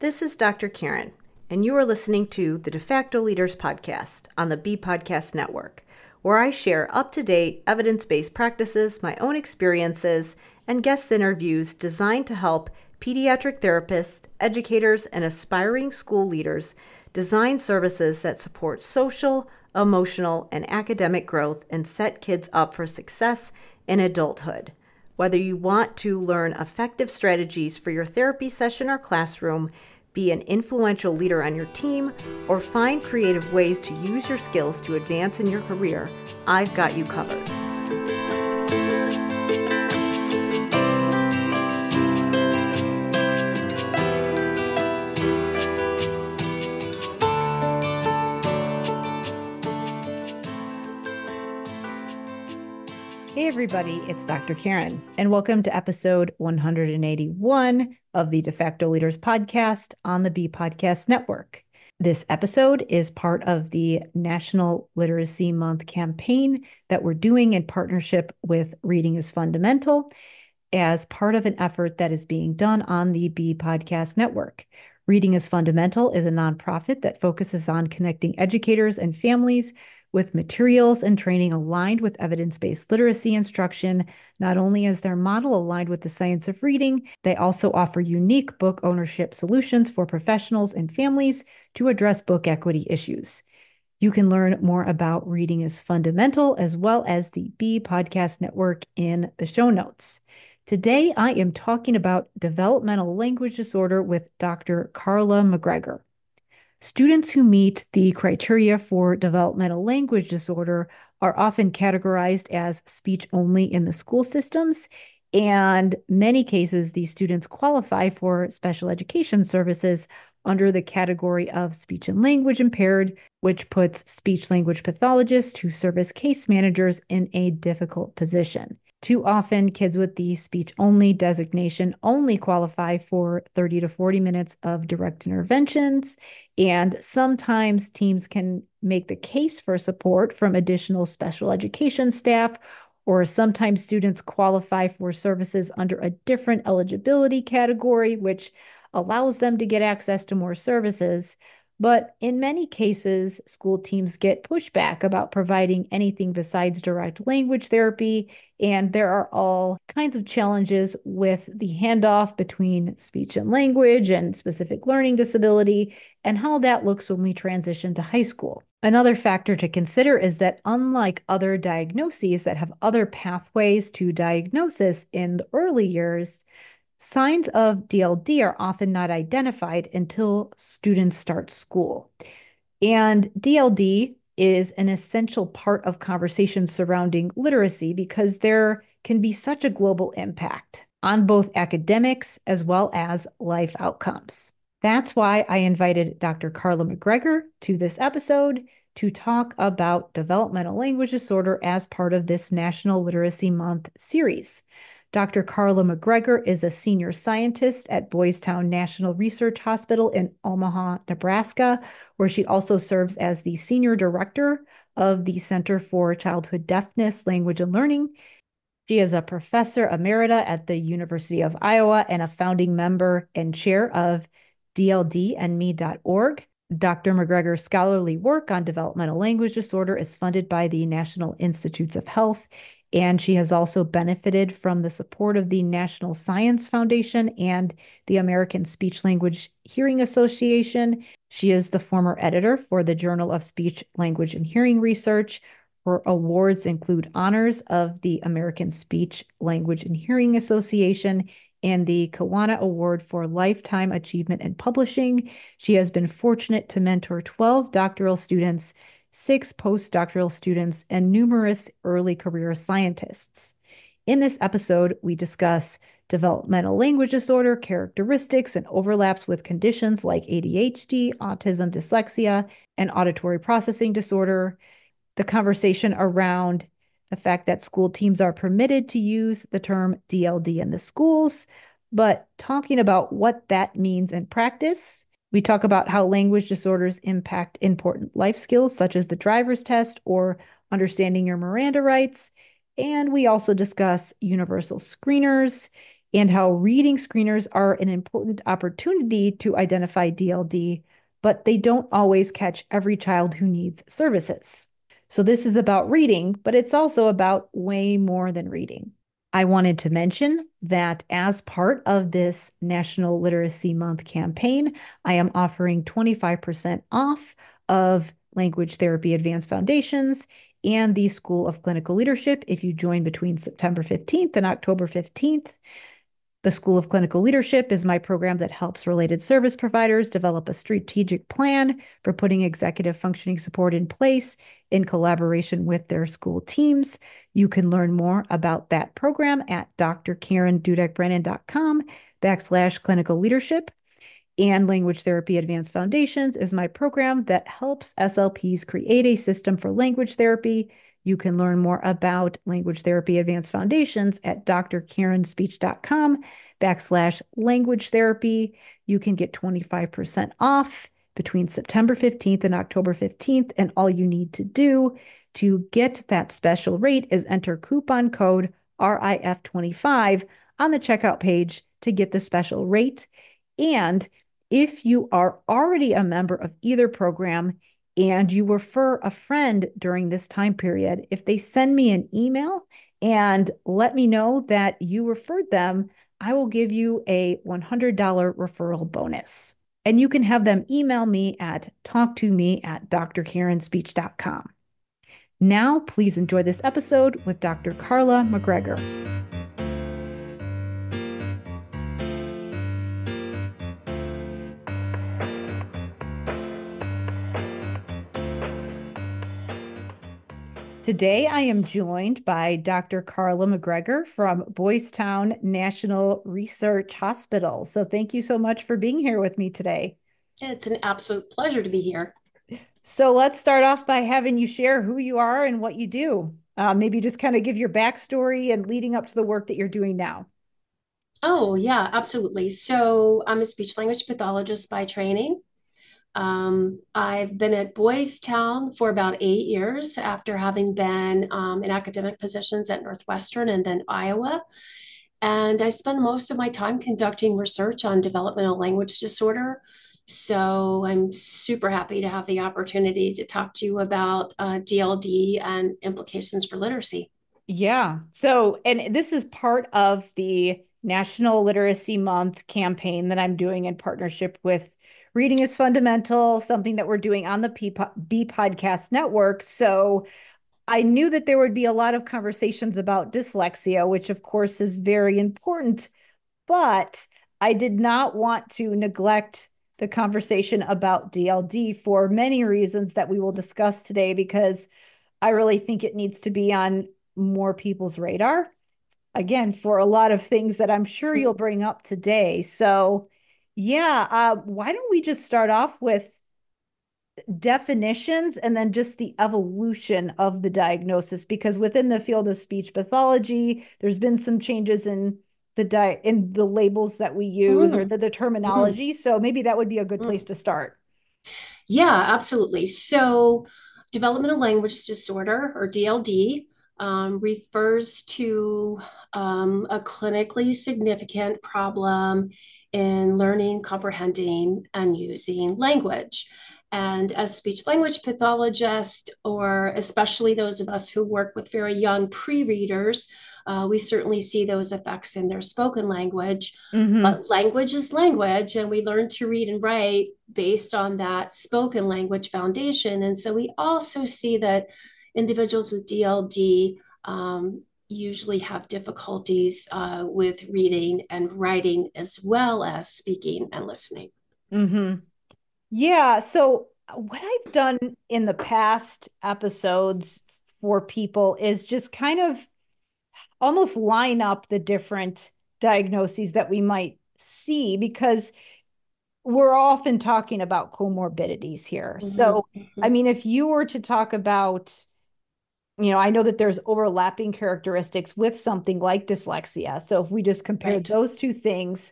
This is Dr. Karen, and you are listening to the Facto Leaders podcast on the B Podcast Network, where I share up-to-date evidence-based practices, my own experiences, and guest interviews designed to help pediatric therapists, educators, and aspiring school leaders design services that support social, emotional, and academic growth and set kids up for success in adulthood. Whether you want to learn effective strategies for your therapy session or classroom, be an influential leader on your team, or find creative ways to use your skills to advance in your career, I've got you covered. Hey everybody, it's Dr. Karen, and welcome to episode 181 of the De Facto Leaders podcast on the B Podcast Network. This episode is part of the National Literacy Month campaign that we're doing in partnership with Reading is Fundamental as part of an effort that is being done on the B Podcast Network. Reading is Fundamental is a nonprofit that focuses on connecting educators and families with materials and training aligned with evidence-based literacy instruction. Not only is their model aligned with the science of reading, they also offer unique book ownership solutions for professionals and families to address book equity issues. You can learn more about Reading is Fundamental as well as the B Podcast Network in the show notes. Today, I am talking about developmental language disorder with Dr. Carla McGregor. Students who meet the criteria for developmental language disorder are often categorized as speech only in the school systems, and many cases these students qualify for special education services under the category of speech and language impaired, which puts speech-language pathologists who serve as case managers in a difficult position. Too often, kids with the speech-only designation only qualify for 30 to 40 minutes of direct interventions, and sometimes teams can make the case for support from additional special education staff, or sometimes students qualify for services under a different eligibility category, which allows them to get access to more services. But in many cases, school teams get pushback about providing anything besides direct language therapy, and there are all kinds of challenges with the handoff between speech and language and specific learning disability and how that looks when we transition to high school. Another factor to consider is that unlike other diagnoses that have other pathways to diagnosis in the early years, signs of DLD are often not identified until students start school. And DLD is an essential part of conversations surrounding literacy because there can be such a global impact on both academics as well as life outcomes. That's why I invited Dr. Carla McGregor to this episode to talk about developmental language disorder as part of this National Literacy Month series. Dr. Carla McGregor is a senior scientist at Boys Town National Research Hospital in Omaha, Nebraska, where she also serves as the senior director of the Center for Childhood Deafness, Language, and Learning. She is a professor emerita at the University of Iowa and a founding member and chair of dldandme.org. Dr. McGregor's scholarly work on developmental language disorder is funded by the National Institutes of Health, and she has also benefited from the support of the National Science Foundation and the American Speech Language Hearing Association. She is the former editor for the Journal of Speech, Language, and Hearing Research. Her awards include honors of the American Speech, Language, and Hearing Association and the Kiwanis Award for Lifetime Achievement in Publishing. She has been fortunate to mentor 12 doctoral students, 6 postdoctoral students, and numerous early career scientists. In this episode, we discuss developmental language disorder, characteristics, and overlaps with conditions like ADHD, autism, dyslexia, and auditory processing disorder. The conversation around the fact that school teams are permitted to use the term DLD in the schools, but talking about what that means in practice. We talk about how language disorders impact important life skills, such as the driver's test or understanding your Miranda rights. And we also discuss universal screeners and how reading screeners are an important opportunity to identify DLD, but they don't always catch every child who needs services. So, this is about reading, but it's also about way more than reading. I wanted to mention that as part of this National Literacy Month campaign, I am offering 25% off of Language Therapy Advanced Foundations and the School of Clinical Leadership if you join between September 15th and October 15th. The School of Clinical Leadership is my program that helps related service providers develop a strategic plan for putting executive functioning support in place in collaboration with their school teams. You can learn more about that program at drkarendudek-brannan.com/clinical leadership. And Language Therapy Advanced Foundations is my program that helps SLPs create a system for language therapy. You can learn more about Language Therapy Advanced Foundations at drkarenspeech.com/language therapy. You can get 25% off between September 15th and October 15th. And all you need to do to get that special rate is enter coupon code RIF25 on the checkout page to get the special rate. And if you are already a member of either program and you refer a friend during this time period, if they send me an email and let me know that you referred them, I will give you a $100 referral bonus. And you can have them email me at talktome@drkarenspeech.com. Now, please enjoy this episode with Dr. Carla McGregor. Today, I am joined by Dr. Carla McGregor from Boys Town National Research Hospital. So thank you so much for being here with me today. It's an absolute pleasure to be here. So let's start off by having you share who you are and what you do. Maybe just kind of give your backstory and leading up to the work that you're doing now. Oh, yeah, absolutely. So I'm a speech language pathologist by training. I've been at Boys Town for about 8 years after having been in academic positions at Northwestern and then Iowa. And I spend most of my time conducting research on developmental language disorder. So I'm super happy to have the opportunity to talk to you about DLD and implications for literacy. Yeah. So, and this is part of the National Literacy Month campaign that I'm doing in partnership with Reading is Fundamental, something that we're doing on the B Podcast Network. So, I knew that there would be a lot of conversations about dyslexia, which of course is very important, but I did not want to neglect the conversation about DLD for many reasons that we will discuss today, because I really think it needs to be on more people's radar. Again, for a lot of things that I'm sure you'll bring up today. So, yeah, why don't we just start off with definitions and then just the evolution of the diagnosis? Because within the field of speech pathology, there's been some changes in in the labels that we use or Mm, the mm, terminology. So maybe that would be a good place mm. to start. Yeah, absolutely. So, developmental language disorder, or DLD, refers to a clinically significant problem in learning, comprehending, and using language. And as speech language pathologists, or especially those of us who work with very young pre readers, we certainly see those effects in their spoken language. Mm-hmm. But language is language, and we learn to read and write based on that spoken language foundation. And so we also see that individuals with DLD usually have difficulties with reading and writing, as well as speaking and listening. Mm-hmm. Yeah. So, what I've done in the past episodes for people is just kind of almost line up the different diagnoses that we might see, because we're often talking about comorbidities here. Mm-hmm, So, I mm-hmm. mean, if you were to talk about, I know that there's overlapping characteristics with something like dyslexia. So, if we just compared Right. those two things,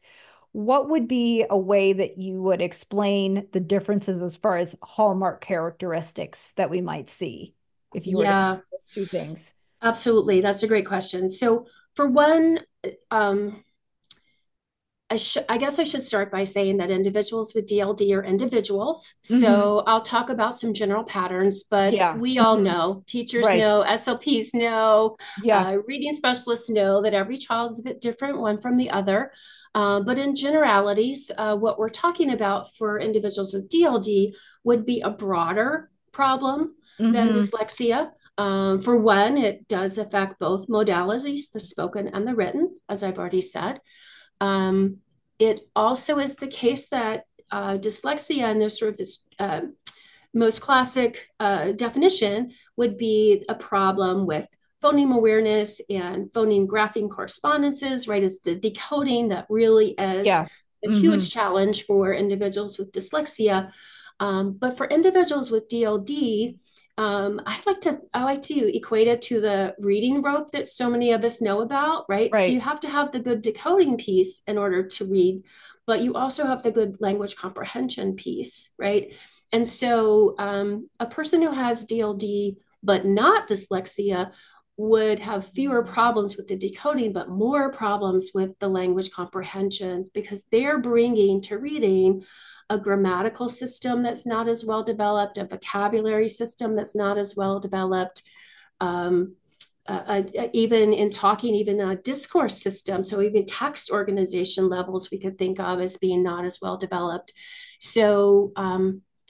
what would be a way that you would explain the differences as far as hallmark characteristics that we might see if you were to Yeah, those two things? absolutely. That's a great question. So, for one, um, I guess I should start by saying that individuals with DLD are individuals. Hmm. So I'll talk about some general patterns, but Yeah. we all Hmm. know, teachers Right. know, SLPs know, Yeah. reading specialists know that every child is a bit different, one from the other. But in generalities, what we're talking about for individuals with DLD would be a broader problem than Hmm. dyslexia. For one, it does affect both modalities, the spoken and the written, as I've already said. Um, it also is the case that dyslexia, and there's sort of this most classic definition, would be a problem with phoneme awareness and phoneme graphing correspondences, right? It's the decoding that really is Yeah. a Hmm. huge challenge for individuals with dyslexia. But for individuals with DLD, I like to equate it to the reading rope that so many of us know about, right? So you Right. have to have the good decoding piece in order to read, but you also have the good language comprehension piece, right? And so a person who has DLD but not dyslexia would have fewer problems with the decoding, but more problems with the language comprehension because they're bringing to reading a grammatical system that's not as well developed, a vocabulary system that's not as well developed. Um, Even in talking, even a discourse system. So even text organization levels we could think of as being not as well developed. So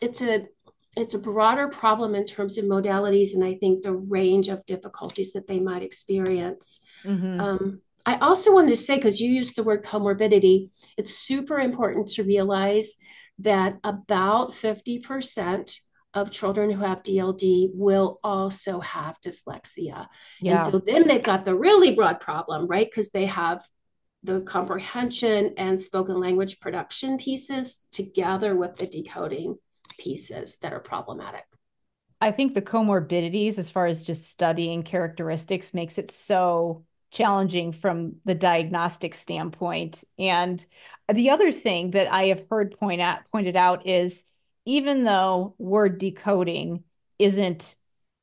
it's a it's a broader problem in terms of modalities, and I think the range of difficulties that they might experience. Hmm. I also wanted to say, because you used the word comorbidity, it's super important to realize that about 50% of children who have DLD will also have dyslexia. And Yeah. so then they've got the really broad problem, right? Because they have the comprehension and spoken language production pieces together with the decoding pieces that are problematic. I think the comorbidities, as far as just studying characteristics, makes it so challenging from the diagnostic standpoint. And the other thing that I have heard pointed out is even though word decoding isn't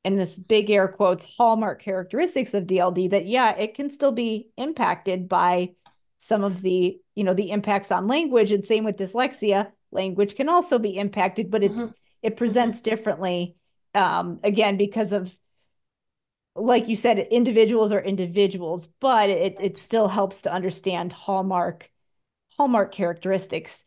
in this big air quotes hallmark characteristics of DLD, that yeah, it can still be impacted by some of the impacts on language. And same with dyslexia, language can also be impacted, but Mm-hmm, it mm-hmm, presents differently, again, because of, like you said, individuals are individuals, but it right. still helps to understand hallmark characteristics.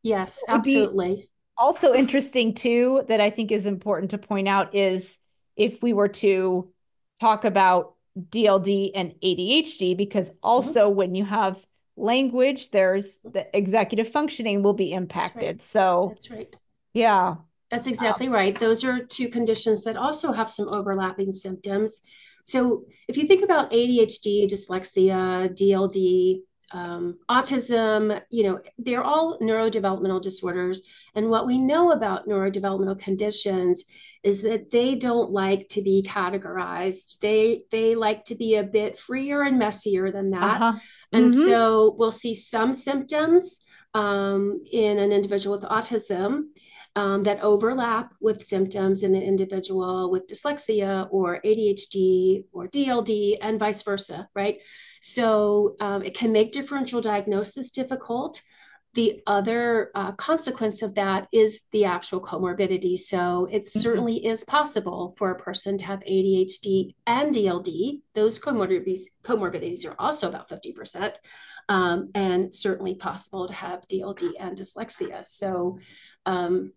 Yes, What would be absolutely. also interesting too, that I think is important to point out, is if we were to talk about DLD and ADHD, because Mm-hmm, also when you have language, there's the executive functioning will be that's right. impacted. So That's right. yeah. That's Um, exactly right. Those are two conditions that also have some overlapping symptoms. So if you think about ADHD, dyslexia, DLD, autism, they're all neurodevelopmental disorders. And what we know about neurodevelopmental conditions is that they don't like to be categorized. They like to be a bit freer and messier than that. uh-huh. And Mm-hmm. so we'll see some symptoms in an individual with autism that overlap with symptoms in an individual with dyslexia or ADHD or DLD and vice versa, right? So it can make differential diagnosis difficult. The other consequence of that is the actual comorbidity. So it Mm-hmm. certainly is possible for a person to have ADHD and DLD. Those comorbidities are also about 50%, and certainly possible to have DLD and dyslexia. So um,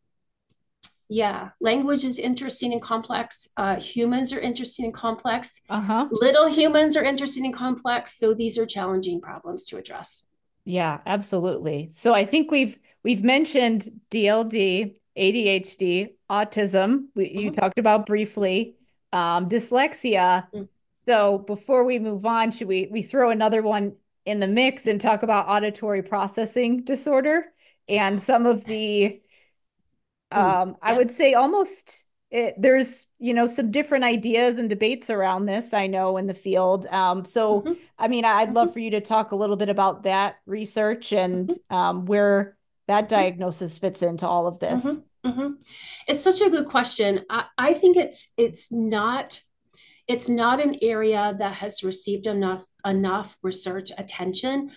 yeah, language is interesting and complex. Humans are interesting and complex. Uh-huh. Little humans are interesting and complex. So these are challenging problems to address. Yeah, absolutely. So I think we've mentioned DLD, ADHD, autism. You Mhm. talked about briefly, dyslexia. Mm. So before we move on, should we throw another one in the mix and talk about auditory processing disorder and some of the, I Yeah. would say almost there's, some different ideas and debates around this, I know, in the field. So, Mhm. I mean, I'd love Mhm. for you to talk a little bit about that research and Mhm. where that Mhm. diagnosis fits into all of this. Mhm. Mhm. It's such a good question. I think it's not an area that has received enough research attention.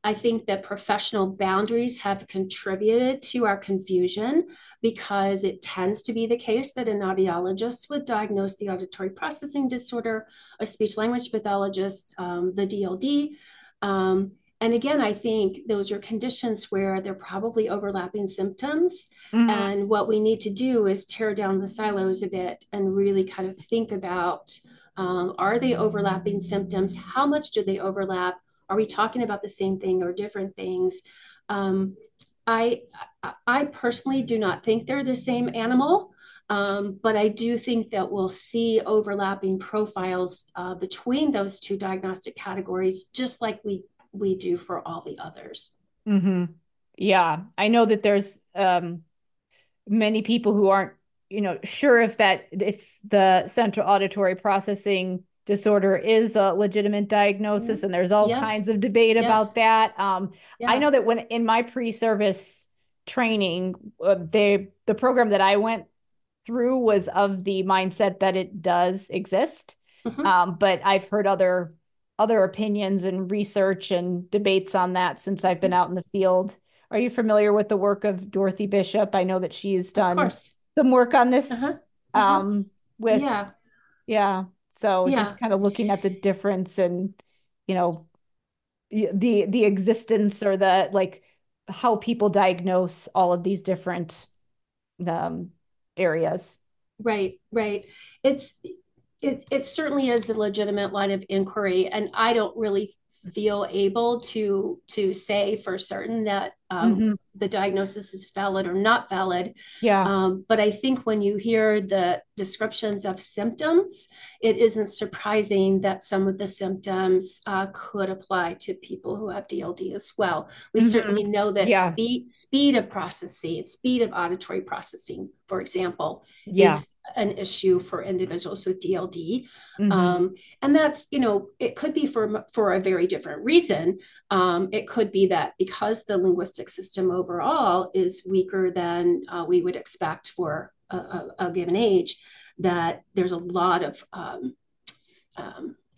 I think that professional boundaries have contributed to our confusion because it tends to be the case that an audiologist would diagnose the auditory processing disorder, a speech language pathologist, the DLD. And again, I think those are conditions where they're probably overlapping symptoms. Mm-hmm. And what we need to do is tear down the silos a bit and really kind of think about, are they overlapping symptoms? How much do they overlap? Are we talking about the same thing or different things? Um, I, I personally do not think they're the same animal, but I do think that we'll see overlapping profiles between those two diagnostic categories, just like we do for all the others. Mm-hmm. Yeah, I know that there's many people who aren't, sure if the central auditory processing disorder is a legitimate diagnosis, Mhm. and there's all Yes, kinds of debate yes, about that. I yeah. know that when in my pre-service training, the program that I went through was of the mindset that it does exist. Mhm. But I've heard other opinions and research and debates on that since I've been out in the field. Are you familiar with the work of Dorothy Bishop? I know that she's Of done course. some work on this Uh-huh. Uh-huh. with, Yeah. yeah. So just Yeah. kind of looking at the difference and, you know, the existence or the like how people diagnose all of these different um areas. Right, right. It's it certainly is a legitimate line of inquiry, and I don't really feel able to say for certain that Hmm. the diagnosis is valid or not valid. Yeah. But I think when you hear the descriptions of symptoms, it isn't surprising that some of the symptoms could apply to people who have DLD as well. We Hmm. certainly know that Yeah. speed of processing, speed of auditory processing, for example, Yeah. is an issue for individuals with DLD. Hmm. And that's, it could be for a very different reason. It could be that because the linguistic system overall is weaker than we would expect for a given age, that there's a lot of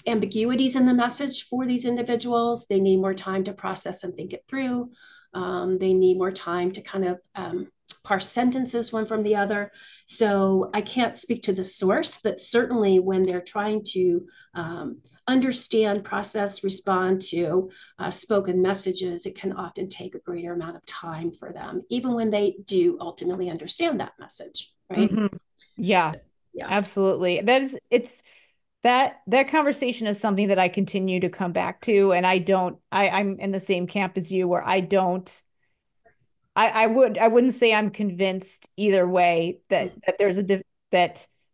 ambiguities in the message for these individuals. They need more time to process and think it through. They need more time to kind of parse sentences one from the other. So I can't speak to the source, but certainly when they're trying to understand, process, respond to spoken messages, it can often take a greater amount of time for them, even when they do ultimately understand that message, right? Hmm. Yeah. So, yeah. Absolutely. That conversation is something that I continue to come back to, and I'm in the same camp as you where I wouldn't say I'm convinced either way that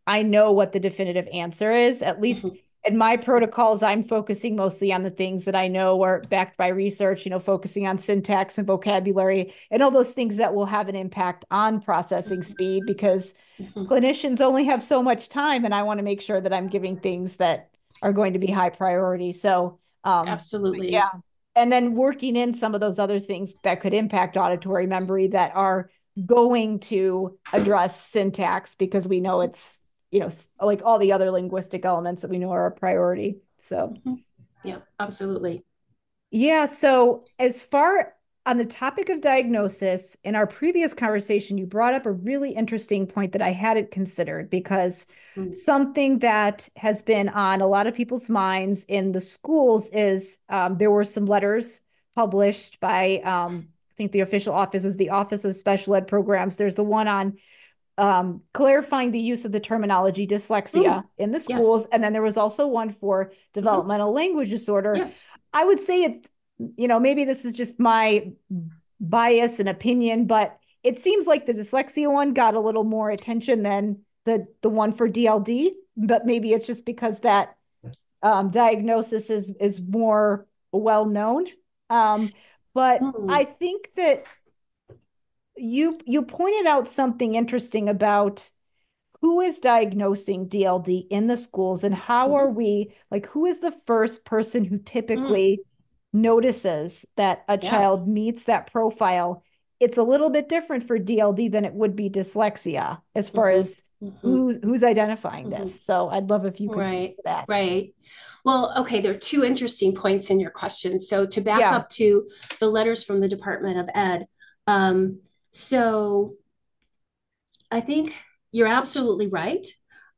I know what the definitive answer is. At least Mhm. in my protocols, I'm focusing mostly on the things that I know are backed by research, focusing on syntax and vocabulary and all those things that will have an impact on processing speed because Mhm. clinicians only have so much time, and I want to make sure that I'm giving things that are going to be high priority. So, Absolutely. yeah. And then working in some of those other things that could impact auditory memory that are going to address syntax because we know it's, like all the other linguistic elements that we know are a priority. So, Mhm. Yeah, absolutely. yeah. So, as far on the topic of diagnosis, in our previous conversation, you brought up a really interesting point that I hadn't considered because Mm. something that has been on a lot of people's minds in the schools is there were some letters published by, I think the official office was the Office of Special Ed Programs. There's the one on clarifying the use of the terminology dyslexia Mm. in the Yes. schools. And then there was also one for Mhm. developmental language disorder. Yes. I would say it's, maybe this is just my bias and opinion, but it seems like the dyslexia one got a little more attention than the one for DLD. But maybe it's just because that diagnosis is more well known. Um, but I Mm. think that you pointed out something interesting about who is diagnosing DLD in the schools and how are Mhm. we like who is the first person who Mm. typically notices that a Yeah. child meets that profile? It's a little bit different for DLD than it would be dyslexia as far Mhm. as Mhm. who's identifying Mhm. this? So I'd love if you could speak Right, to that. right. Well, okay, there are two interesting points in your question. So to back Yeah. up to the letters from the Department of Ed, um, so I think you're absolutely right.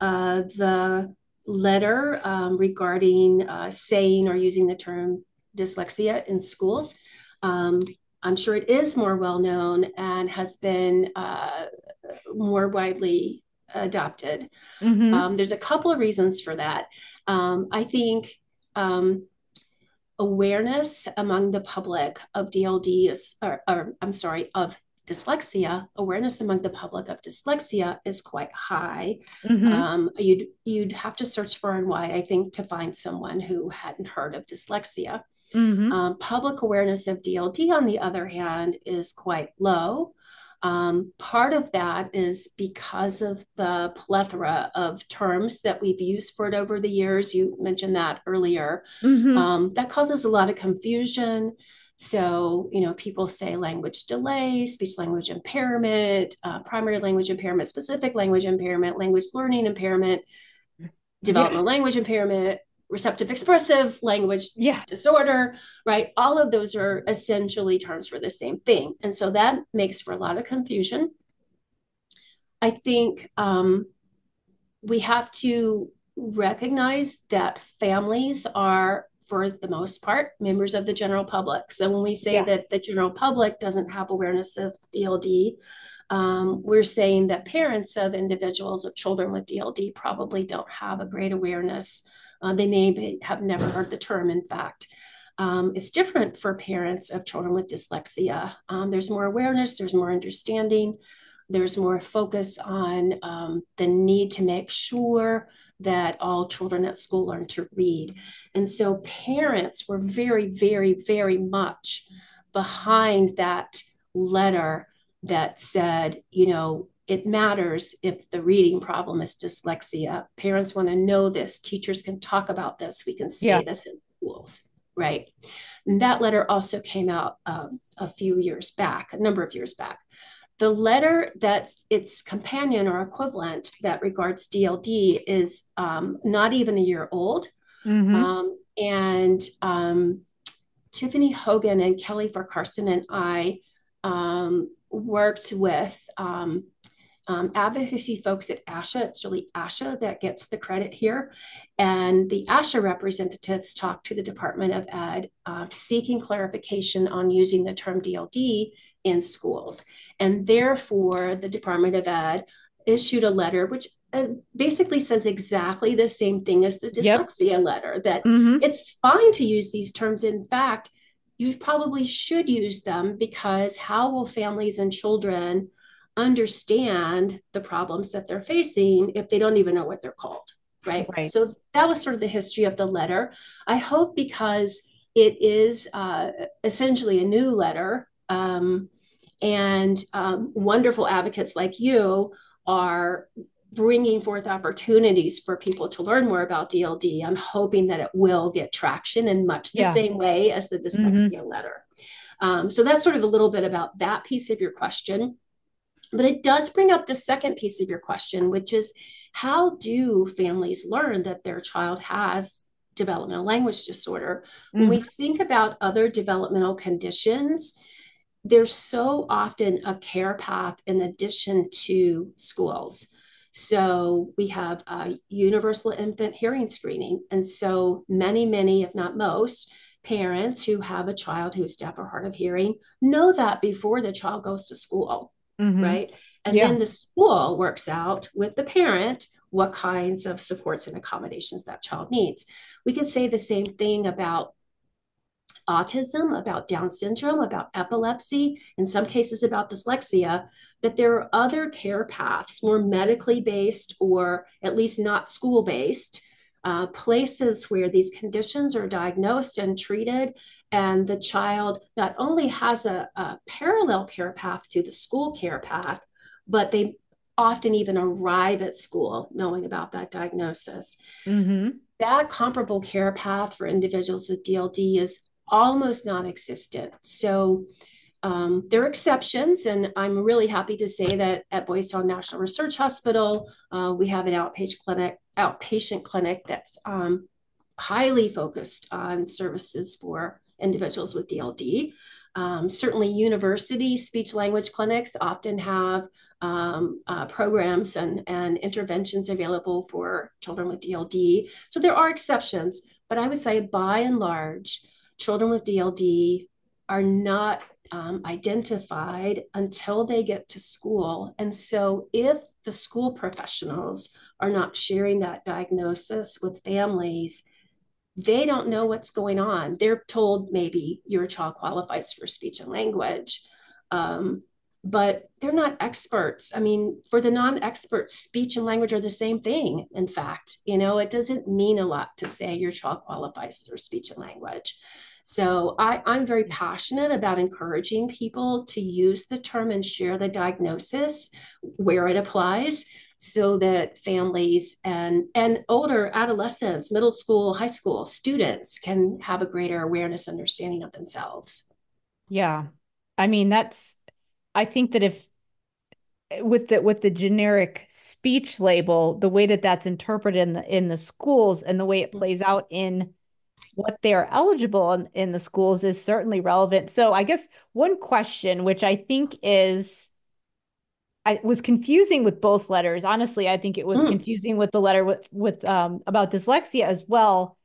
The letter regarding saying or using the term dyslexia in schools, um, I'm sure it is more well known and has been more widely adopted. Mm-hmm. There's a couple of reasons for that. I think um, awareness among the public of DLD is, or I'm sorry, of dyslexia, awareness among the public of dyslexia is quite high. Mm-hmm. You'd have to search far and wide, I think, to find someone who hadn't heard of dyslexia. Mm-hmm. Public awareness of DLD, on the other hand, is quite low. Part of that is because of the plethora of terms that we've used for it over the years. You mentioned that earlier. Mm-hmm. That causes a lot of confusion. So, people say language delay, speech language impairment, primary language impairment, specific language impairment, language learning impairment, Yeah. developmental language impairment, receptive expressive language Yeah. disorder, right? All of those are essentially terms for the same thing. And so that makes for a lot of confusion. I think we have to recognize that families are, for the most part, members of the general public. So when we say Yeah. that the general public doesn't have awareness of DLD, we're saying that parents of individuals of children with DLD probably don't have a great awareness. They may have never heard the term, in fact. It's different for parents of children with dyslexia. There's more awareness, there's more understanding, there's more focus on the need to make sure that all children at school learn to read. And so parents were very, very, very much behind that letter that said, it matters if the reading problem is dyslexia. Parents want to know this. Teachers can talk about this. We can Yeah. say this in schools, right? And that letter also came out a few years back, a number of years back. The letter that's its companion or equivalent that regards DLD is not even a year old. Mm-hmm. And Tiffany Hogan and Kelly Farcarson and I worked with advocacy folks at ASHA. It's really ASHA that gets the credit here. And the ASHA representatives talked to the Department of Ed seeking clarification on using the term DLD in schools. And therefore, the Department of Ed issued a letter which basically says exactly the same thing as the Yep. dyslexia letter, that Mm-hmm. it's fine to use these terms. In fact, you probably should use them, because how will families and children understand the problems that they're facing if they don't even know what they're called, right? Right. So that was sort of the history of the letter. I hope, because it is essentially a new letter, and wonderful advocates like you are bringing forth opportunities for people to learn more about DLD. I'm hoping that it will get traction in much the Yeah. same way as the Mm-hmm. dyslexia letter. So that's sort of a little bit about that piece of your question. But it does bring up the second piece of your question, which is, how do families learn that their child has developmental language disorder? When we Mm-hmm. think about other developmental conditions, there's so often a care path in addition to schools. So we have a universal infant hearing screening. And so many, if not most, parents who have a child who's deaf or hard of hearing know that before the child goes to school, Mm-hmm. right? And Yeah. then the school works out with the parent what kinds of supports and accommodations that child needs. We could say the same thing about autism, about Down syndrome, about epilepsy, in some cases about dyslexia, that there are other care paths, more medically based or at least not school based, places where these conditions are diagnosed and treated. And the child not only has a parallel care path to the school care path, but they often even arrive at school knowing about that diagnosis. Mm-hmm. That comparable care path for individuals with DLD is almost non-existent. So There are exceptions, and I'm really happy to say that at Boys Town National Research Hospital, we have an outpatient clinic that's highly focused on services for individuals with DLD. Certainly, university speech language clinics often have programs and interventions available for children with DLD. So there are exceptions, but I would say by and large, children with DLD are not identified until they get to school. And so if the school professionals are not sharing that diagnosis with families, they don't know what's going on. They're told maybe your child qualifies for speech and language, but they're not experts. I mean, for the non-experts, speech and language are the same thing. In fact, it doesn't mean a lot to say your child qualifies for speech and language. So I'm very passionate about encouraging people to use the term and share the diagnosis where it applies, so that families and older adolescents, middle school, high school students can have a greater awareness, understanding of themselves. Yeah. I mean, I think that if with the generic speech label, the way that that's interpreted in the schools and the way it plays out in what they're eligible in the schools is certainly relevant. So I guess one question, which I think I was confusing with both letters. Honestly, I think it was Mm, confusing with the letter with about dyslexia as well.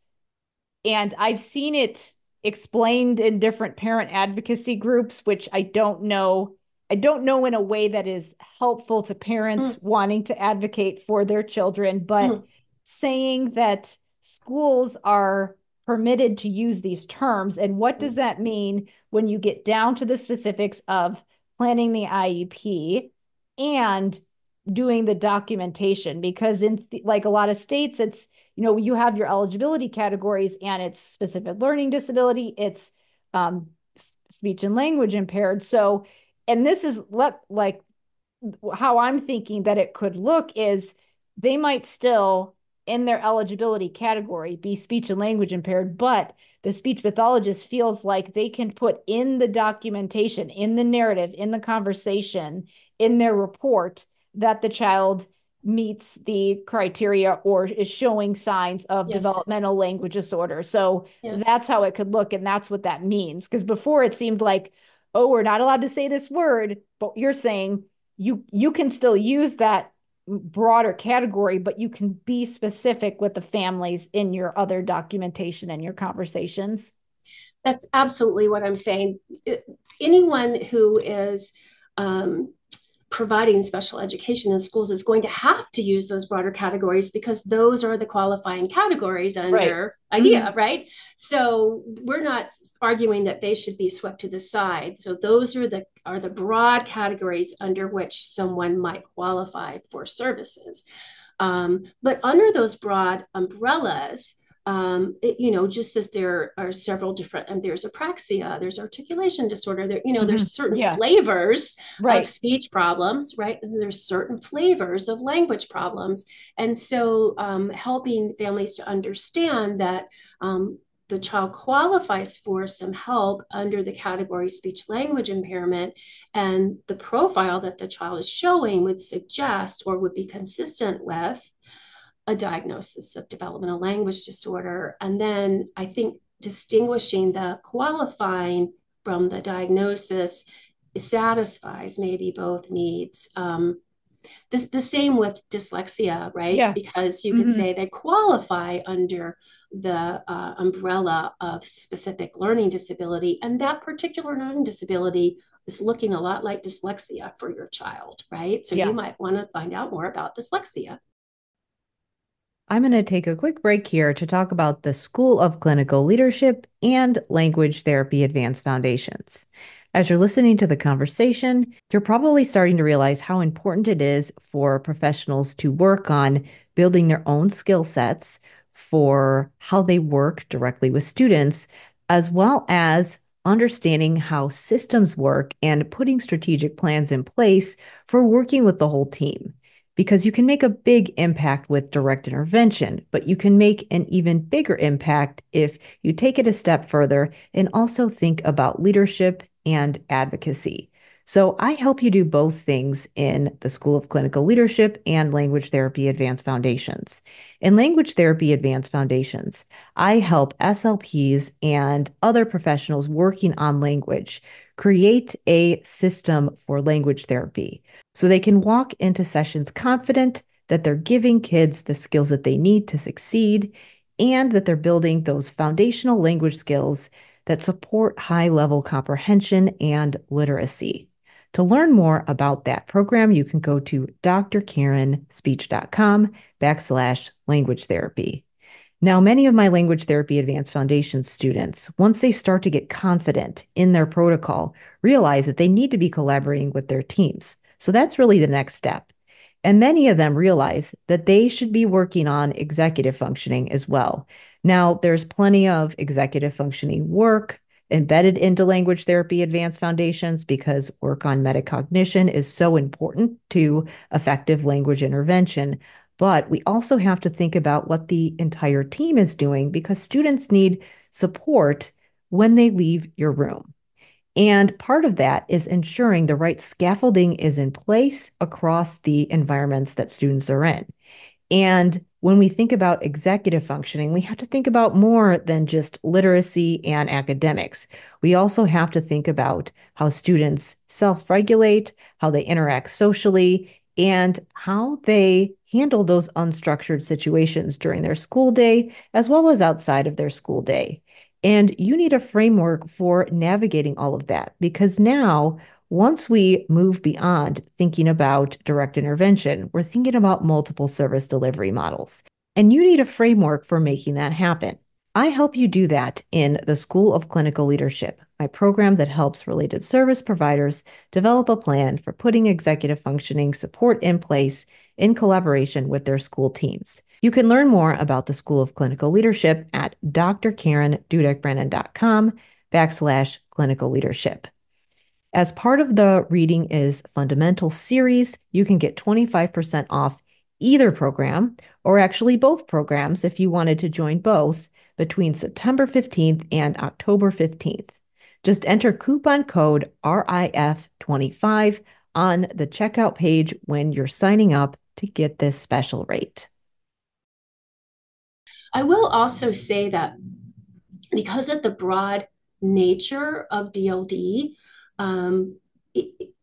And I've seen it explained in different parent advocacy groups, which I don't know. I don't know in a way that is helpful to parents mm, wanting to advocate for their children, but mm, saying that schools are permitted to use these terms. And what does mm, that mean when you get down to the specifics of planning the IEP and doing the documentation? Because like a lot of states, it's you have your eligibility categories and it's specific learning disability, it's um, speech and language impaired. So, and this is like how I'm thinking that it could look is they might still, in their eligibility category, be speech and language impaired, but the speech pathologist feels like they can put in the documentation, in the narrative, in the conversation, in their report that the child meets the criteria or is showing signs of yes, developmental language disorder. So yes. that's how it could look. And that's what that means. Because before it seemed like, oh, we're not allowed to say this word, but you're saying you can still use that broader category, but you can be specific with the families in your other documentation and your conversations. That's absolutely what I'm saying. Anyone who is um, providing special education in schools is going to have to use those broader categories because those are the qualifying categories Right. under Mm-hmm. IDEA, right? So we're not arguing that they should be swept to the side. So those are the broad categories under which someone might qualify for services. But under those broad umbrellas, just as there are several different, and there's apraxia, there's articulation disorder, Mm-hmm. there's certain Yeah. flavors of Right. speech problems, right? There's certain flavors of language problems. And so helping families to understand that the child qualifies for some help under the category speech language impairment, and the profile that the child is showing would suggest or would be consistent with a diagnosis of developmental language disorder. And then I think distinguishing the qualifying from the diagnosis satisfies maybe both needs. The same with dyslexia, right? Yeah. Because you could Mm-hmm. say they qualify under the umbrella of specific learning disability, and that particular learning disability is looking a lot like dyslexia for your child, right? So you Yeah. might want to find out more about dyslexia. I'm going to take a quick break here to talk about the School of Clinical Leadership and Language Therapy Advanced Foundations. As you're listening to the conversation, you're probably starting to realize how important it is for professionals to work on building their own skill sets for how they work directly with students, as well as understanding how systems work and putting strategic plans in place for working with the whole team, because you can make a big impact with direct intervention, but you can make an even bigger impact if you take it a step further and also think about leadership and advocacy. So I help you do both things in the School of Clinical Leadership and Language Therapy Advanced Foundations. In Language Therapy Advanced Foundations, I help SLPs and other professionals working on language create a system for language therapy so they can walk into sessions confident that they're giving kids the skills that they need to succeed and that they're building those foundational language skills that support high-level comprehension and literacy. To learn more about that program, you can go to drkarenspeech.com/language therapy. Now, many of my language therapy advanced foundation students, once they start to get confident in their protocol, realize that they need to be collaborating with their teams. So that's really the next step. And many of them realize that they should be working on executive functioning as well. Now, there's plenty of executive functioning work embedded into language therapy advanced foundations because work on metacognition is so important to effective language intervention. But we also have to think about what the entire team is doing because students need support when they leave your room. And part of that is ensuring the right scaffolding is in place across the environments that students are in. And when we think about executive functioning, we have to think about more than just literacy and academics. We also have to think about how students self-regulate, how they interact socially, and how they handle those unstructured situations during their school day, as well as outside of their school day. And you need a framework for navigating all of that because now, once we move beyond thinking about direct intervention, we're thinking about multiple service delivery models. And you need a framework for making that happen. I help you do that in the School of Clinical Leadership, my program that helps related service providers develop a plan for putting executive functioning support in place in collaboration with their school teams. You can learn more about the School of Clinical Leadership at drkarendudek-brannan.com/clinical leadership. As part of the Reading is Fundamental series, you can get 25% off either program, or actually both programs if you wanted to join both, between September 15th and October 15th. Just enter coupon code RIF25 on the checkout page when you're signing up to get this special rate. I will also say that because of the broad nature of DLD,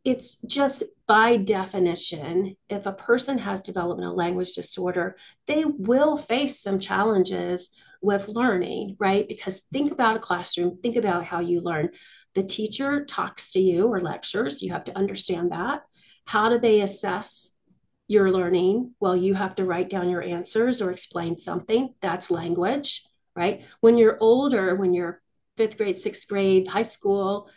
it's just by definition, if a person has developmental language disorder, they will face some challenges with learning, right? Because think about a classroom, think about how you learn. The teacher talks to you or lectures, you have to understand that. How do they assess your learning? Well, you have to write down your answers or explain something. That's language, right? When you're older, when you're fifth grade, sixth grade, high school,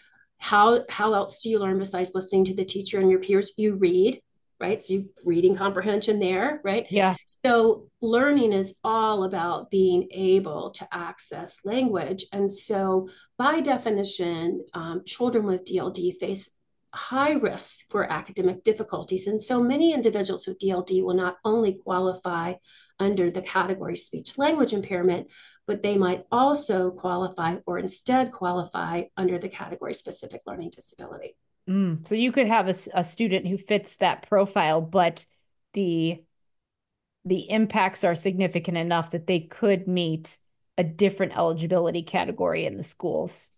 how else do you learn besides listening to the teacher and your peers? You read, right? So you reading comprehension there, right? Yeah. So learning is all about being able to access language. And so by definition, children with DLD face high risk for academic difficulties. And so many individuals with DLD will not only qualify under the category speech language impairment, but they might also qualify or instead qualify under the category specific learning disability. So you could have a student who fits that profile, but the impacts are significant enough that they could meet a different eligibility category in the schools.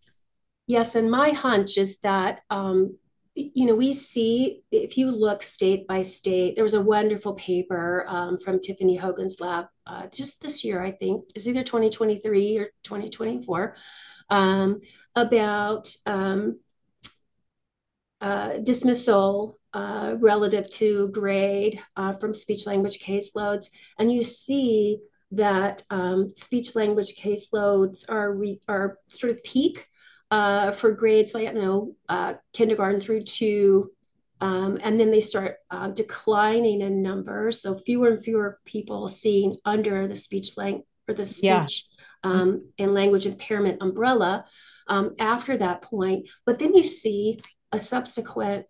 Yes, and my hunch is that we see, if you look state by state, there was a wonderful paper from Tiffany Hogan's lab just this year, I think, it's either 2023 or 2024, about dismissal relative to grade from speech language caseloads. And you see that speech language caseloads are sort of peak for grades, like, kindergarten through 2. And then they start declining in numbers. So fewer and fewer people seen under the speech and language impairment umbrella after that point. But then you see a subsequent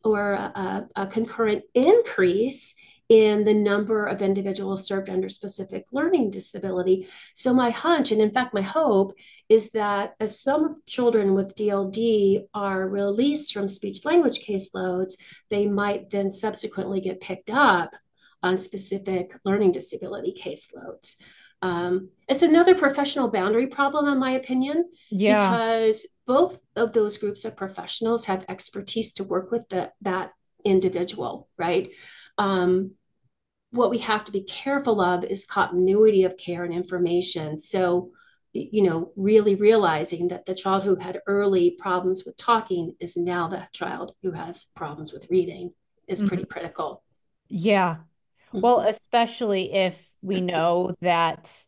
or a concurrent increase in the number of individuals served under specific learning disability. So my hunch, and in fact, my hope, is that as some children with DLD are released from speech language caseloads, they might then subsequently get picked up on specific learning disability caseloads. It's another professional boundary problem, in my opinion, Yeah. because both of those groups of professionals have expertise to work with that individual, right? Um, what we have to be careful of is continuity of care and information. So, really realizing that the child who had early problems with talking is now the child who has problems with reading is pretty Mhm. critical. Yeah. Well, Mm-hmm. especially if we know that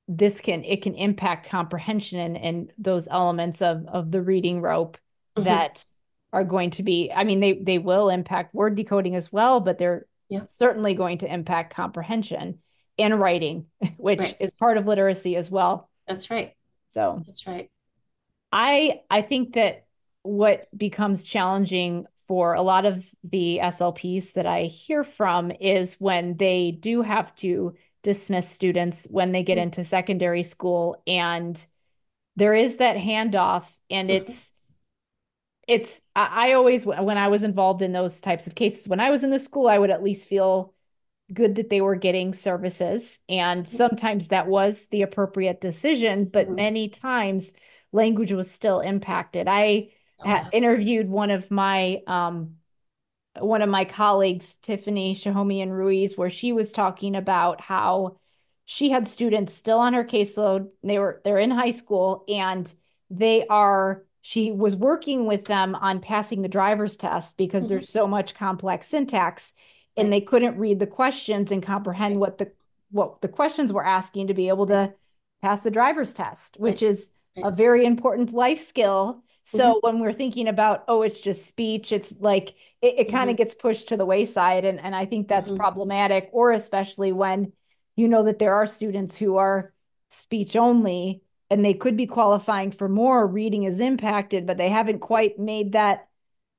it can impact comprehension and those elements of the reading rope Mm-hmm. that are going to be, I mean, they will impact word decoding as well, but they're Yeah, certainly going to impact comprehension and writing, which right. is part of literacy as well. That's right. So That's right. I think that what becomes challenging for a lot of the SLPs that I hear from is when they do have to dismiss students when they get into secondary school, and there is that handoff, and Mm-hmm. I always, when I was involved in those types of cases, when I was in the school, I would at least feel good that they were getting services. And sometimes that was the appropriate decision, but Mm-hmm. many times language was still impacted. I Oh had yeah. interviewed one of my colleagues, Tiffany Shahomian Ruiz, where she was talking about how she had students still on her caseload. They're in high school, and she was working with them on passing the driver's test because Mm-hmm. there's so much complex syntax, and Right. they couldn't read the questions and comprehend Right. what the questions were asking to be able Right. to pass the driver's test, which Right. is Right. a very important life skill. Mm-hmm. So when we're thinking about, oh, it's just speech, it's like it kind Mm-hmm. of gets pushed to the wayside. And I think that's Mm-hmm. problematic, or especially when you know that there are students who are speech only and they could be qualifying for more. Reading is impacted, but they haven't Yeah. quite made that,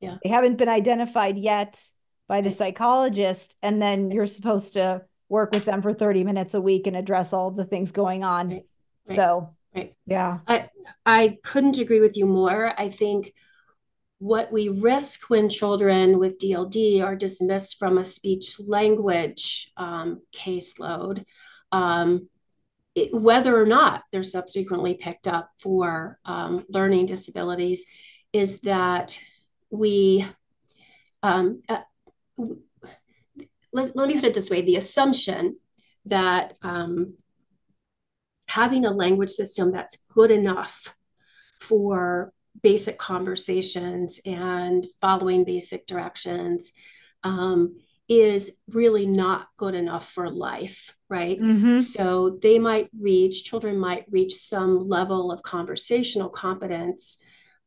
Yeah. they haven't been identified yet by the Right. psychologist. And then Right. you're supposed to work with them for 30 minutes a week and address all of the things going on. Right. Right. So, Right. yeah. I couldn't agree with you more. I think what we risk when children with DLD are dismissed from a speech language caseload, um, whether or not they're subsequently picked up for learning disabilities, is that we, um, uh, let me put it this way, the assumption that having a language system that's good enough for basic conversations and following basic directions um, is really not good enough for life, right? Mm-hmm. So children might reach some level of conversational competence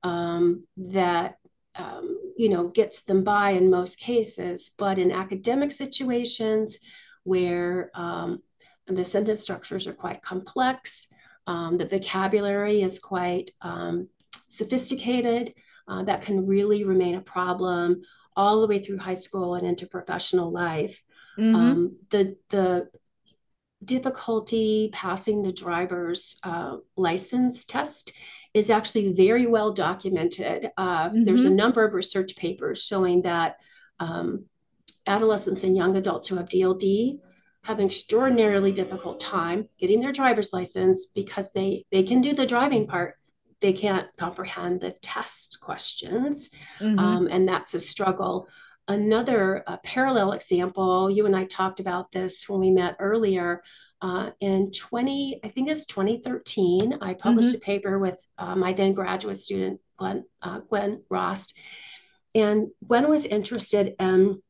that gets them by in most cases. But in academic situations where the sentence structures are quite complex, the vocabulary is quite sophisticated. That can really remain a problem all the way through high school and into professional life. Mm-hmm. The difficulty passing the driver's license test is actually very well documented. There's a Mm-hmm. number of research papers showing that um, adolescents and young adults who have DLD have an extraordinarily difficult time getting their driver's license because they can do the driving part. They can't comprehend the test questions, Mm-hmm. and that's a struggle. Another parallel example, you and I talked about this when we met earlier. I think it's 2013, I published a Mm-hmm. paper with my then graduate student, Gwen Rost. And Gwen was interested in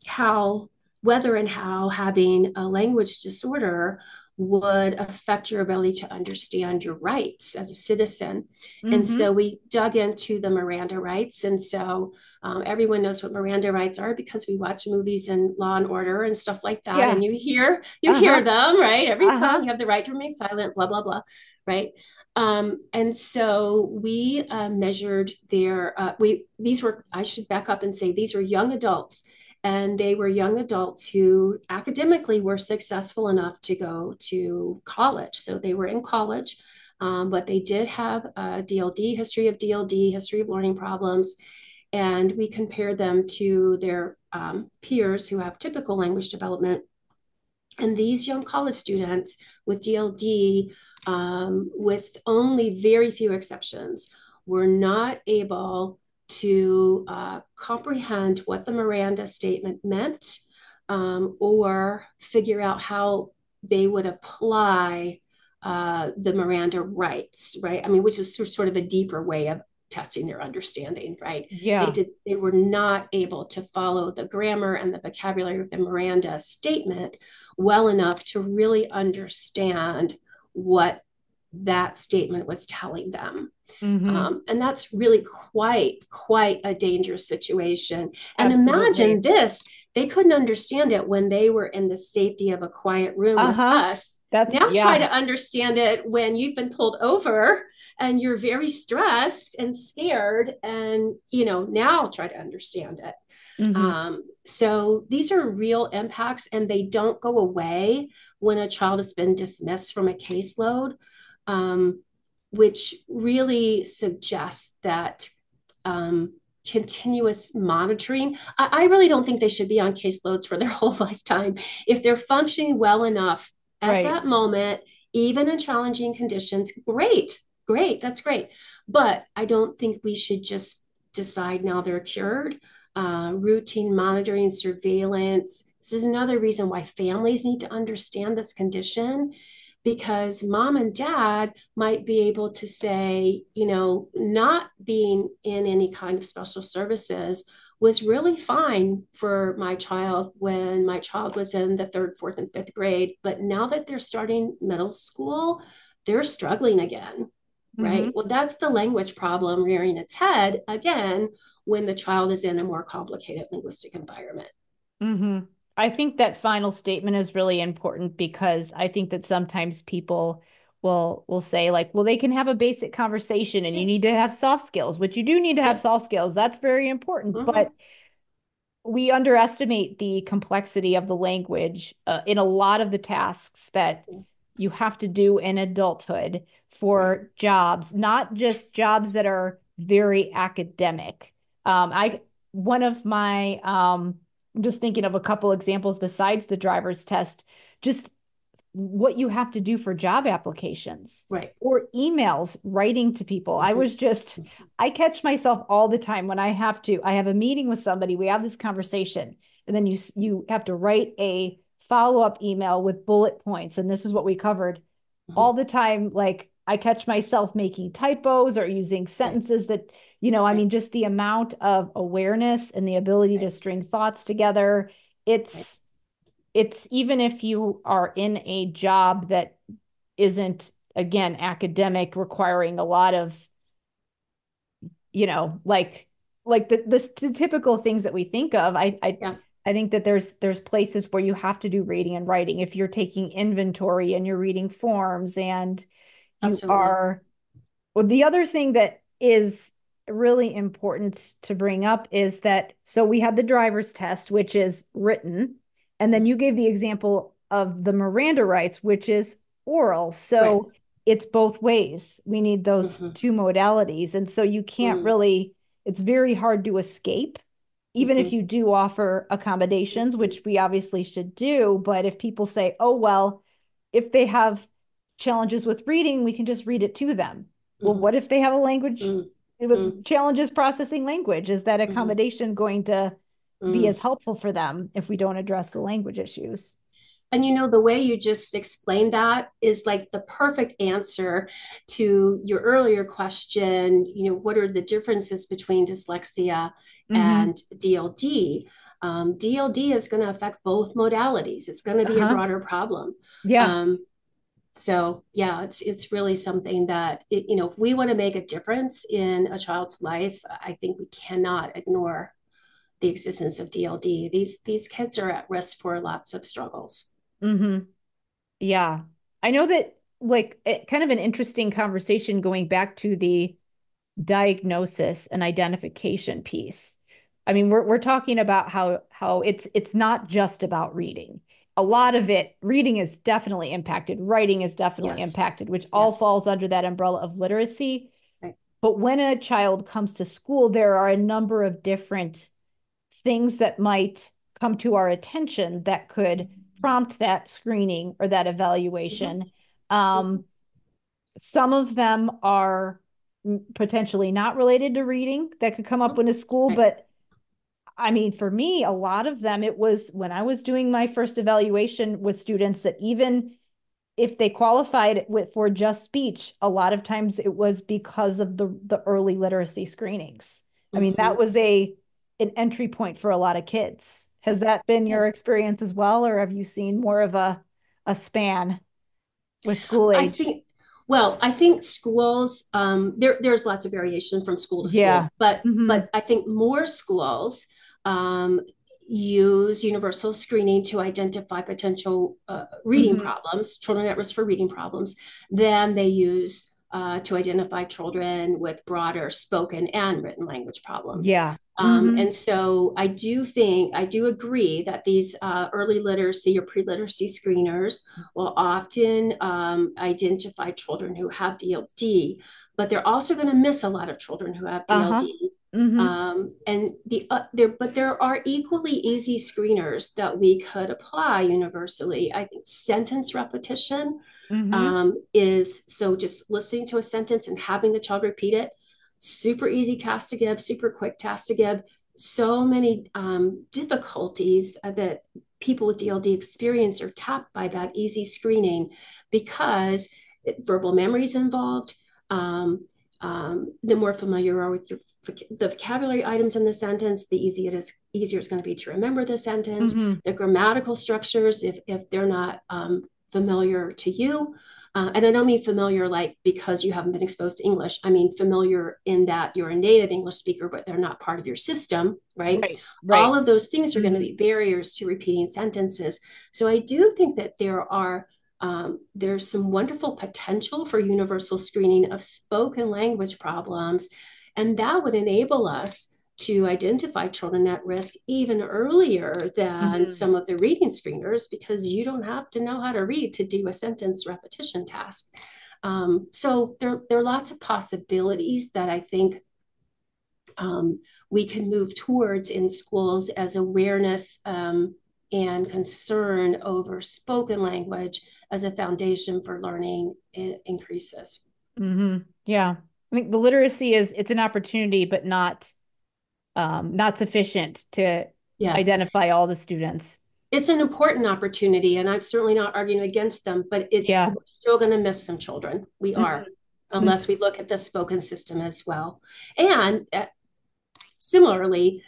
how whether and how having a language disorder would affect your ability to understand your rights as a citizen. And Mm-hmm. so we dug into the Miranda rights. And so everyone knows what Miranda rights are because we watch movies and Law and Order and stuff like that. Yeah. And you hear Uh-huh. them, right? Every time Uh-huh. you have the right to remain silent, blah, blah, blah, right? And so we measured these were, I should back up and say, these are young adults. And they were young adults who academically were successful enough to go to college. So they were in college, but they did have a DLD, history of learning problems. And we compared them to their peers who have typical language development. And these young college students with DLD, with only very few exceptions, were not able to comprehend what the Miranda statement meant, or figure out how they would apply the Miranda rights, right? I mean, which is sort of a deeper way of testing their understanding, right? Yeah. They were not able to follow the grammar and the vocabulary of the Miranda statement well enough to really understand what that statement was telling them. Mm-hmm. And that's really quite a dangerous situation. And imagine Absolutely. this, they couldn't understand it when they were in the safety of a quiet room with Uh-huh. us. That's, Now try yeah. to understand it when you've been pulled over and you're very stressed and scared. And, now try to understand it. Mm-hmm. So these are real impacts, and they don't go away when a child has been dismissed from a caseload, um, which really suggests that continuous monitoring. I really don't think they should be on caseloads for their whole lifetime. If they're functioning well enough at Right. that moment, even in challenging conditions, great, that's great. But I don't think we should just decide now they're cured. Routine monitoring, surveillance. This is another reason why families need to understand this condition, because mom and dad might be able to say, not being in any kind of special services was really fine for my child when my child was in the third, fourth, and fifth grade. But now that they're starting middle school, they're struggling again. Mm-hmm. Right. Well, that's the language problem rearing its head again when the child is in a more complicated linguistic environment. Mm-hmm. I think that final statement is really important because I think that sometimes people will say like, well, they can have a basic conversation and you need to have soft skills, which you do need to have Yep. soft skills. That's very important. Mm-hmm. But we underestimate the complexity of the language in a lot of the tasks that you have to do in adulthood Right. for jobs, not just jobs that are very academic. I one of my I'm just thinking of a couple examples besides the driver's test, just what you have to do for job applications Right. or emails, writing to people. Mm-hmm. I catch myself all the time when I have a meeting with somebody, we have this conversation, and then you have to write a follow-up email with bullet points. And this is what we covered Mm-hmm. all the time. Like I catch myself making typos or using Right. sentences that, I Right. mean, just the amount of awareness and the ability Right. to string thoughts together. Right. It's even if you are in a job that isn't, again, academic, requiring a lot of, like the typical things that we think of. Yeah. I think that there's places where you have to do reading and writing if you're taking inventory and you're reading forms and you Absolutely. are. Well, the other thing that is really important to bring up is that so we had the driver's test, which is written, and then Mm-hmm. you gave the example of the Miranda rights, which is oral. Right. So it's both ways. We need those Mm-hmm. two modalities. And so you can't Mm-hmm. really, it's very hard to escape, even if Mm-hmm. you do offer accommodations, which we obviously should do. But if people say, oh, well, if they have challenges with reading, we can just read it to them. Well, Mm-hmm. what if they have a language Mm-hmm. with challenges processing language? Is that Mm-hmm. accommodation going to be Mm-hmm. as helpful for them if we don't address the language issues? And the way you just explained that is like the perfect answer to your earlier question. What are the differences between dyslexia Mm-hmm. and DLD? DLD is going to affect both modalities. It's going to be a Uh-huh. broader problem. Yeah. Um, So yeah, it's really something that if we want to make a difference in a child's life, I think we cannot ignore the existence of DLD. These kids are at risk for lots of struggles. Mm-hmm. Yeah. I know that kind of an interesting conversation going back to the diagnosis and identification piece. I mean, we're talking about how it's not just about reading. A lot of it, reading is definitely impacted, writing is definitely Yes, impacted, which all yes, falls under that umbrella of literacy. right. But when a child comes to school, there are a number of different things that might come to our attention that could prompt that screening or that Mhm, evaluation. mhm, Um, some of them are potentially not related to reading that could come up mhm. in a school, Right. but I mean, for me, a lot of them, it was when I was doing my first evaluation with students that even if they qualified for just speech, a lot of times it was because of the early literacy screenings. I mean, that Mhm. was an entry point for a lot of kids. Has that been Yeah. your experience as well, or have you seen more of a span with school I age? think, well, I think schools, there's lots of variation from school to Yeah. school, but Hmm. I think more schools um, use universal screening to identify potential reading Hmm. problems, children at risk for reading problems, than they use to identify children with broader spoken and written language problems. Yeah. Hmm. And so I do agree that these early literacy or pre-literacy screeners will often identify children who have DLD, but they're also going to miss a lot of children who have Uh-huh. DLD. Hmm. And there are equally easy screeners that we could apply universally. I think sentence repetition Hmm. is so just listening to a sentence and having the child repeat it. Super easy task to give, super quick task to give. So many difficulties that people with DLD experience are tapped by that easy screening because verbal memory is involved. The more familiar you are with the vocabulary items in the sentence, the easier it's going to be to remember the sentence. Hmm. The grammatical structures, if they're not familiar to you. And I don't mean familiar like because you haven't been exposed to English. I mean familiar in that you're a native English speaker, but they're not part of your system, right? Right. All Right. of those things are going to Hmm. be barriers to repeating sentences. So I do think that there's some wonderful potential for universal screening of spoken language problems, and that would enable us to identify children at risk even earlier than Hmm. some of the reading screeners because you don't have to know how to read to do a sentence repetition task. So there are lots of possibilities that I think we can move towards in schools as awareness and concern over spoken language as a foundation for learning increases. Hmm. Yeah. I think the literacy it's an opportunity, but not sufficient to Yeah, identify all the students. it's an important opportunity, and I'm certainly not arguing against them, but Yeah. we're still going to miss some children. We are, Hmm. unless we look at the spoken system as well. And similarly,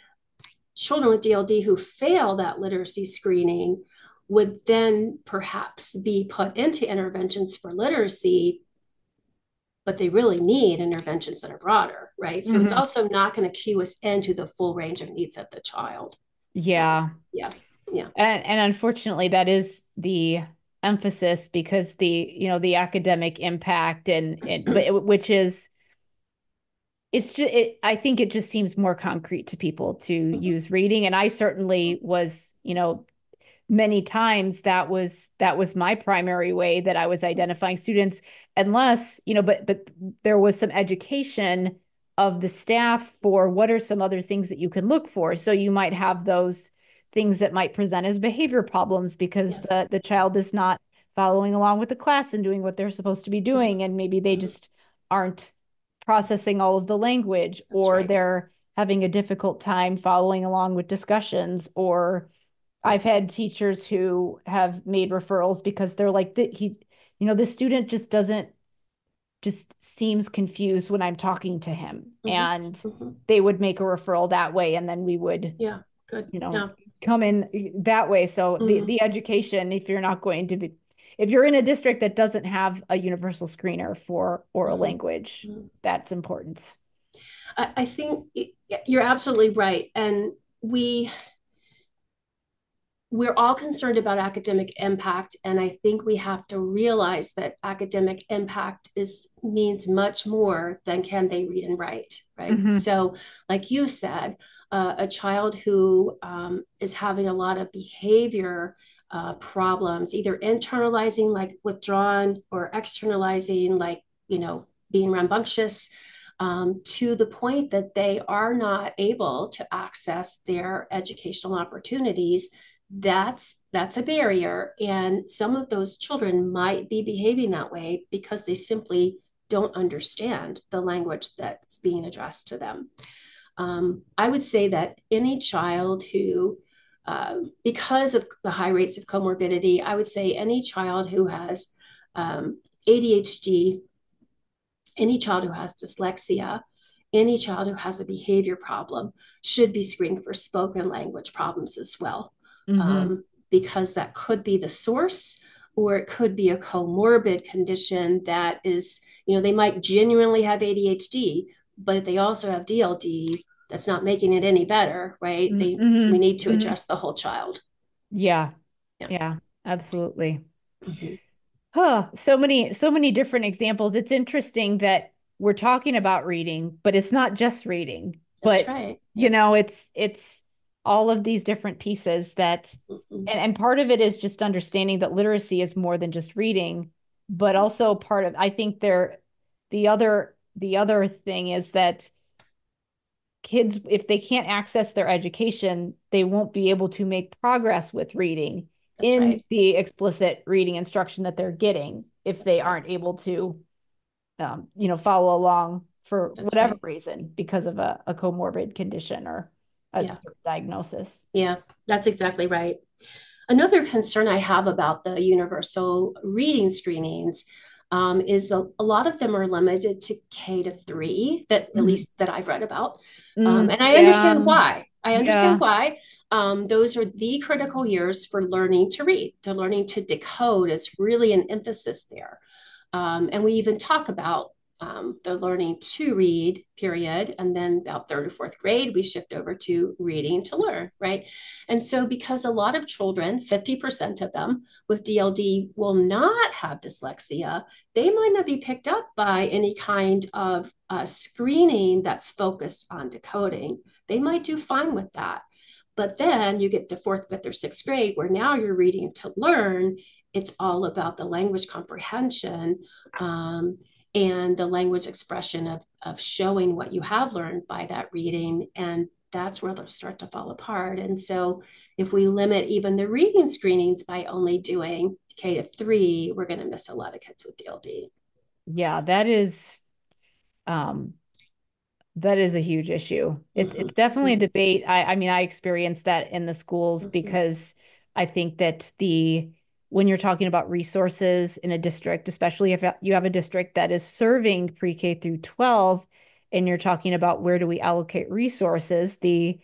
children with DLD who fail that literacy screening would then perhaps be put into interventions for literacy, but they really need interventions that are broader, right? So it's Hmm. also not going to cue us into the full range of needs of the child. Yeah. Yeah, yeah. And unfortunately, that is the emphasis because the academic impact which is it's just I think it just seems more concrete to people to Mhm, use reading. And I certainly was, many times that was my primary way that I was identifying students, unless, but there was some education of the staff for what are some other things that you can look for. So you might have those things that might present as behavior problems because yes. the child is not following along with the class and doing what they're supposed to be Mhm, doing, and maybe they mhm. just aren't processing all of the language, That's or right. they're having a difficult time following along with discussions, or I've Mhm, had teachers who have made referrals because they're like the student just seems confused when I'm talking to him. mhm, And mhm. they would make a referral that way. And then we would, Yeah, good. you know, Yeah. come in that way. So the Mhm, the education, if you're not going to if you're in a district that doesn't have a universal screener for oral Mhm. language, Mhm. that's important. I think you're absolutely right. And we we're all concerned about academic impact, and I think we have to realize that academic impact is means much more than can they read and write, right? Mm-hmm. So like you said, a child who is having a lot of behavior problems, either internalizing like withdrawn or externalizing like, being rambunctious, to the point that they are not able to access their educational opportunities. That's a barrier, and some of those children might be behaving that way because they simply don't understand the language that's being addressed to them. I would say that any child who because of the high rates of comorbidity, I would say any child who has ADHD, any child who has dyslexia, any child who has a behavior problem should be screened for spoken language problems as well, Mm-hmm. because that could be the source, or it could be a comorbid condition that is, they might genuinely have ADHD, but they also have DLD. That's not making it any better, right? We Mm-hmm. need to Mm-hmm. address the whole child. Yeah. Yeah. Yeah, absolutely. Mm-hmm. Huh, so many different examples. It's interesting that we're talking about reading, but it's not just reading, That's but right. Yeah. it's all of these different pieces that Mm-hmm. and part of it is just understanding that literacy is more than just reading, but also part of I think the other thing is that kids, if they can't access their education, they won't be able to make progress with reading That's in right. the explicit reading instruction that they're getting if they That's right. aren't able to, follow along for That's whatever right. reason because of a comorbid condition or a Yeah. diagnosis. Yeah. That's exactly right. Another concern I have about the universal reading screenings is a lot of them are limited to K-3, that at Mhm. least that I've read about. And I Yeah, understand why. I understand yeah, why. Those are the critical years for learning to read. The learning to decode is really an emphasis there. And we even talk about the learning to read period. And then about third or fourth grade, we shift over to reading to learn, right? And so, because a lot of children, 50% of them with DLD will not have dyslexia, they might not be picked up by any kind of screening that's focused on decoding. They might do fine with that. But then you get to fourth, fifth, or sixth grade where now you're reading to learn. It's all about the language comprehension, um, and the language expression of showing what you have learned by that reading. And that's where they'll start to fall apart. And so, if we limit even the reading screenings by only doing K-3, we're going to miss a lot of kids with DLD. yeah, um that is a huge issue. It's Mm-hmm, definitely a mm-hmm, debate. I mean, I experienced that in the schools mm-hmm. because I think that the when you're talking about resources in a district, especially if you have a district that is serving pre-K through 12, and you're talking about where do we allocate resources, the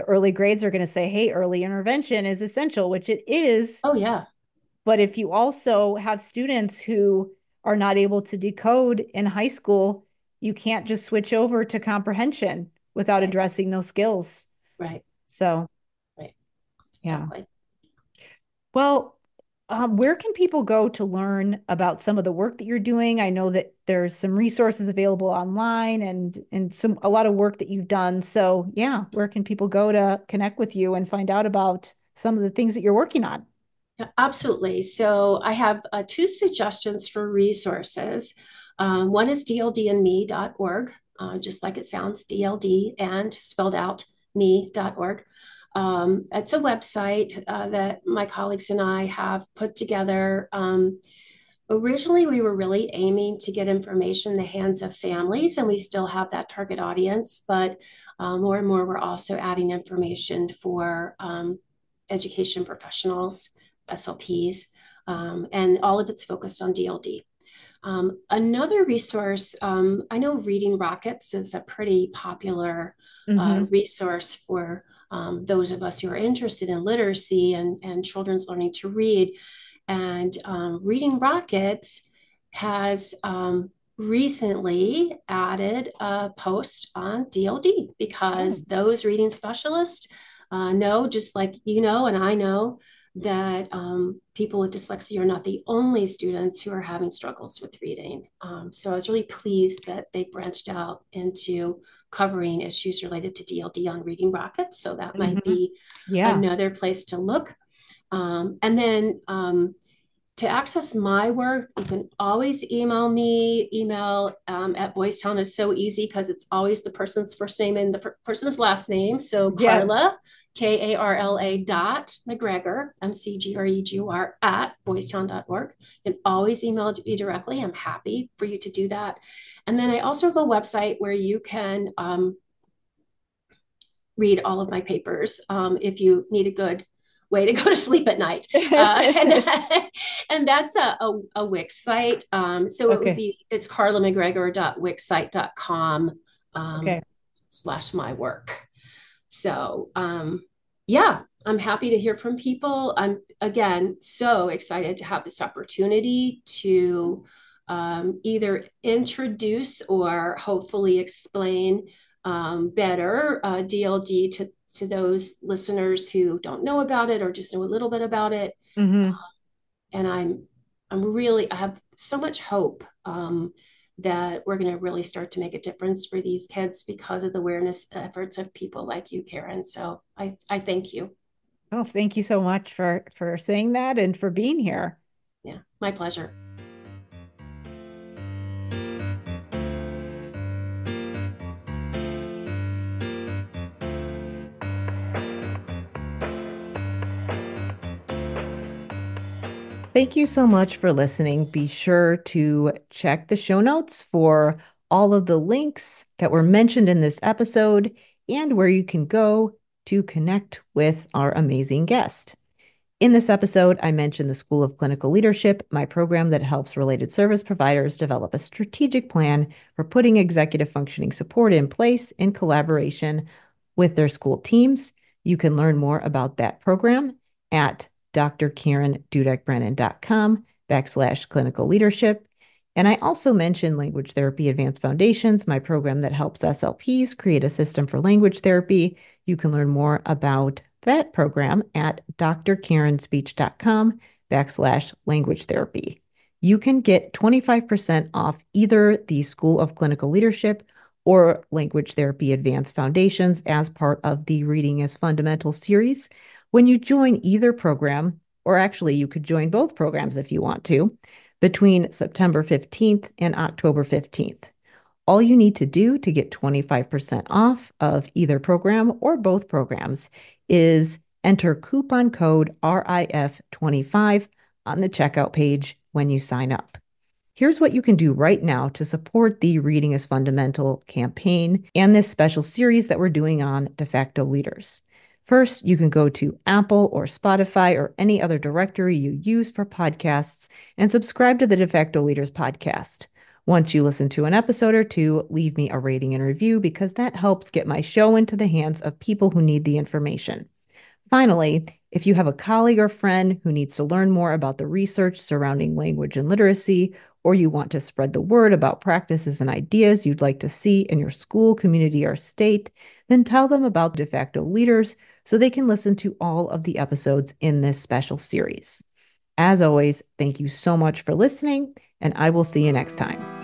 early grades are going to say, hey, early intervention is essential, which it is. Oh, yeah, But if you also have students who are not able to decode in high school, you can't just switch over to comprehension without right, addressing those skills. right, So, right. yeah. Exactly. Well, where can people go to learn about some of the work that you're doing? I know that there's some resources available online and some a lot of work that you've done. So, yeah, where can people go to connect with you and find out about some of the things that you're working on? Yeah, absolutely. So I have two suggestions for resources. One is dldandme.org, just like it sounds, DLD and spelled out me.org. It's a website that my colleagues and I have put together. Originally, we were really aiming to get information in the hands of families, and we still have that target audience, but more and more, we're also adding information for education professionals, SLPs, and all of it's focused on DLD. Another resource, I know Reading Rockets is a pretty popular Hmm. resource for those of us who are interested in literacy and children's learning to read. And Reading Rockets has recently added a post on DLD because those reading specialists know, just like you know, and I know, that people with dyslexia are not the only students who are having struggles with reading. So I was really pleased that they branched out into covering issues related to DLD on Reading Rockets. So that might Mhm. be Yeah. another place to look. And then to access my work, you can always email me. Email at Boys Town is so easy because it's always the person's first name and the person's last name. So Yeah. Carla, Karla dot McGregor, McGregor at boystown.org. You can always email me directly. I'm happy for you to do that. And then I also have a website where you can read all of my papers if you need a good way to go to sleep at night. And that's a Wix site. So it would Okay. be, it's carlamcgregor.wixsite.com Okay. slash my work. So yeah, I'm happy to hear from people. I'm again so excited to have this opportunity to either introduce or hopefully explain better DLD to those listeners who don't know about it or just know a little bit about it. Hmm. And I have so much hope that we're going to really start to make a difference for these kids because of the awareness efforts of people like you, Karen. So I thank you. Oh, thank you so much for saying that and for being here. Yeah, my pleasure. Thank you so much for listening. Be sure to check the show notes for all of the links that were mentioned in this episode and where you can go to connect with our amazing guest. In this episode, I mentioned the School of Clinical Leadership, my program that helps related service providers develop a strategic plan for putting executive functioning support in place in collaboration with their school teams. You can learn more about that program at drkarendudek-brannan.com/clinical leadership. And I also mentioned Language Therapy Advanced Foundations, my program that helps SLPs create a system for language therapy. You can learn more about that program at drkarenspeech.com/language therapy. You can get 25% off either the School of Clinical Leadership or Language Therapy Advanced Foundations as part of the Reading as Fundamental series when you join either program, or actually you could join both programs if you want to, between September 15th and October 15th. All you need to do to get 25% off of either program or both programs is enter coupon code RIF25 on the checkout page when you sign up. Here's what you can do right now to support the Reading is Fundamental campaign and this special series that we're doing on De facto Leaders. First, you can go to Apple or Spotify or any other directory you use for podcasts and subscribe to the De facto Leaders podcast. Once you listen to an episode or two, leave me a rating and review because that helps get my show into the hands of people who need the information. Finally, if you have a colleague or friend who needs to learn more about the research surrounding language and literacy, or you want to spread the word about practices and ideas you'd like to see in your school, community, or state, then tell them about De facto Leaders so they can listen to all of the episodes in this special series. As always, thank you so much for listening, and I will see you next time.